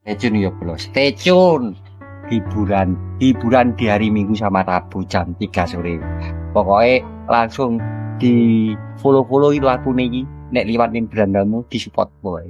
Stay tune ya bro, stay tune. Hiburan di hari Minggu sama Rabu jam 3 sore. Pokoknya langsung di follow lagu ini, nek liwatin berandamu di support boy.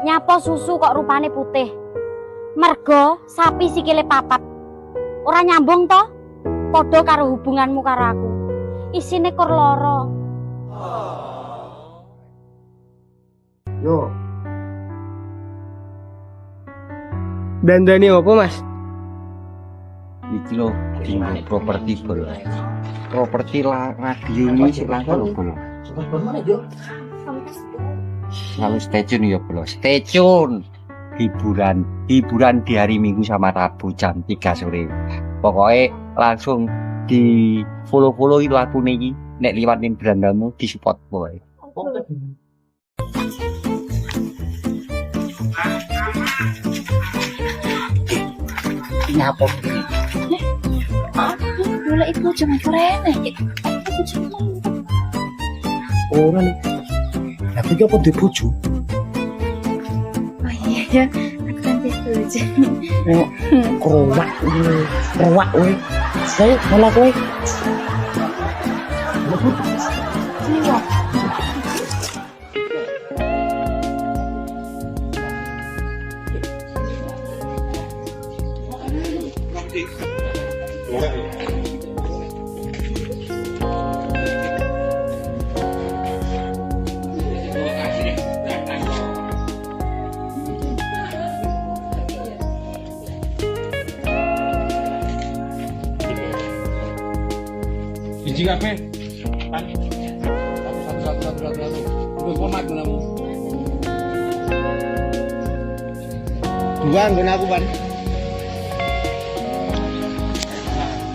Nyapa susu kok rupane putih. Mergo sapi sikile papat. Ora nyambung to? Padha karo hubunganmu karo aku. Isine kur loro. Yo. Dandani apa, Mas? Iki lho, dino properti bro. Properti radio ini sih langsung lho bro. Selalu stay tune ya bro, stay tune. Hiburan di hari Minggu sama Rabu jam 3 sore. Pokoknya langsung di follow lagu ini, nek liwatin berandamu di support boy. Nyapa Boleh iku jangan kerene. Aku cuma Ora nih. Aku ki apa duwe bojo? Oh iya ya, aku kan bojo. Kerowak kowe. Saya malah kowe. Ini wah. Biji kape? Satu. Gue komat menamu. Dua nggon aku, Pan.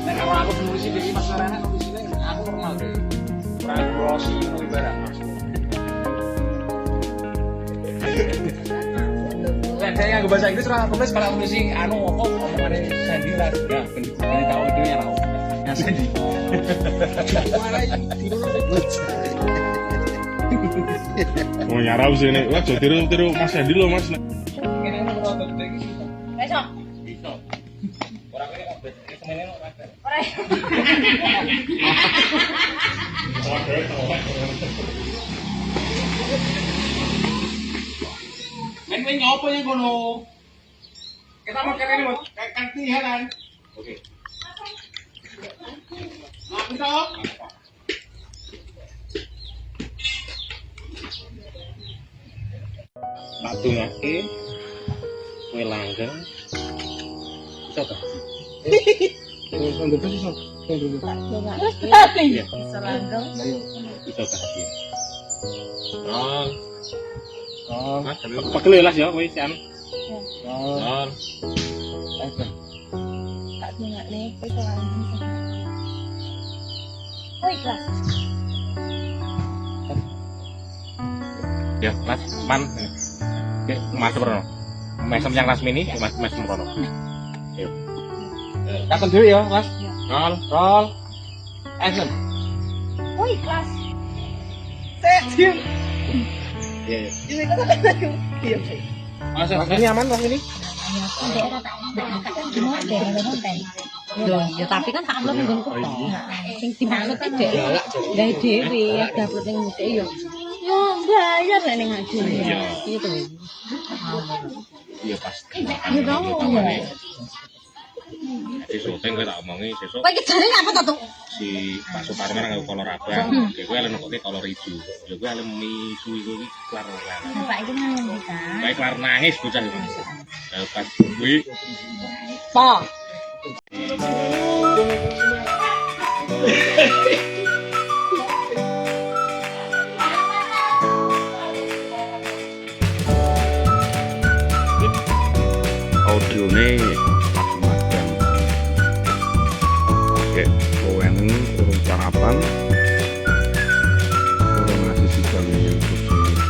Nah, kalau aku nulis di Mas Sarana nulis ini aku normal deh. Kurang prosi mau ibarat Mas. Saya yang bahasa Inggris orang tulis kalau nulis anu apa omongannya Sandy lah. Ya, ini tahu itu ya tahu. Ya Sandy. Oh nyarau sih nih, wah jadi tiru Mas Andi lo Mas. Ini mau nonton lagi sih. Bisa. Orang ini mau semuanya mau makan. Ini nyopo yang kono. Kita makan ini mau kan. Oke. Nah, kita. Batu ngake, kue langgeng, bisa tak? Nggon terus iso. Iya. Bisa tak? Pakai lelas ya, kue sian. Tak dengar nih, itu lanjut. Oh ikhlas. Ya, Mas, man. Oke, Mas Brono. Mesem yang Las Mini, Mas Brono. Ayo. Kapan dulu ya, Mas? Roll. Action. Oh ikhlas. Diam. Iya. Ini kan diam. Mas, ini aman Mas ini? Ya tapi kan tak upload nggon kok. Sing dimaksud iki dhek gawe dhewe upload ning dhek yo. Yo bayar nek ning ngaji. Iya to. Iya pasti. Ya kamu. Jadi syuting gue tak omongi besok Kowe iki jarene apa to, Tuk? si Pak Suparman nganggo kolor abang. Gue ale nekoke kolor ijo. Lho gue ale misu iku iki kelar. Bapak iki nang ndi ta? Baik kelar nangis bocah iki. Pas kuwi Po. audione macam-macam. Oke, kowen urung sarapan, urung ngasih sidang yang khusus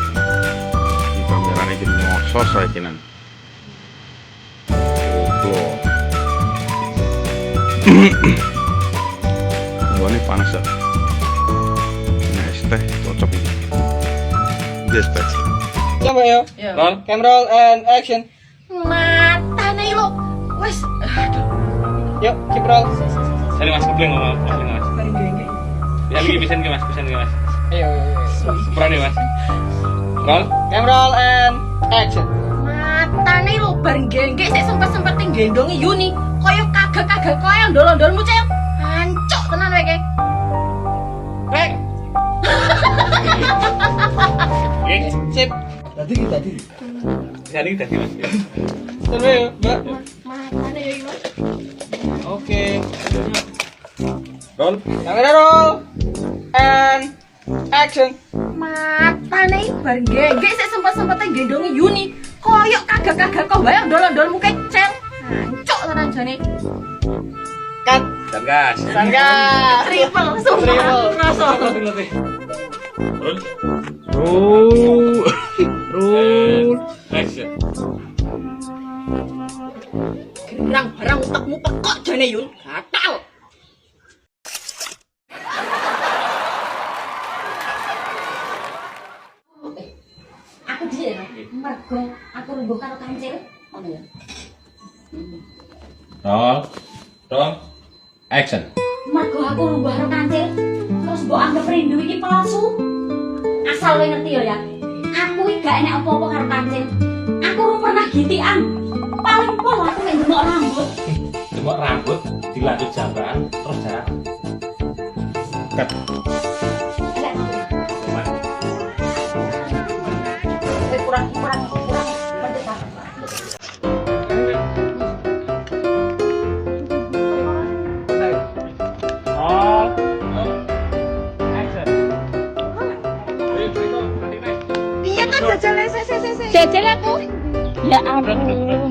di kameranya gini ngosos saya kinan. Ini panas ya. Ini es teh cocok ini. Ini es teh. Coba yo. Roll, cam roll and action. Matane lo. Wes. Yuk, keep roll. Sari Mas kebleng ngomong Mas. Ya iki pisen ke Mas. Ayo. Sepurane Mas. Roll, Cam roll and action. Matane lo bareng gengge sik sempet-sempet gendongi Yuni. Kaya kagak-kagak kaya ndol-ndolmu cel. Hancuk tenan wae iki. Back. Sip. Tadi Sari tadi Mas. Coba yuk, Mbak. Matane yo iki. Oke. Roll. Kamera roll and action. Matane bareng gengge sik sempet-sempet gendongi Yuni. Kaya kagak-kagak kok wae ndol-ndolmu kecel. Hancuk tenan jane. Cut. Gas. Sangga. Triple, sumpah. Rasa. Roll. Roll. Action. Gerang barang utekmu pekok jane Yun. Gatal. Aku dhisik ya. Mergo aku lungguh karo kancil. Ngono ya. Roll. Action. Mergo aku lungguh karo kancil, terus mbok anggap rindu iki palsu. Asal kowe ngerti ya, aku iki gak enek apa-apa karo kancil. Aku ora pernah gitikan. Paling pol aku nek ndelok rambut. Coba rambut dilanjut jambaan terus jarak. Cut. Kurang pendekat. Roll. Action. Piye to jajale sik. Jajal aku. Ya ampun.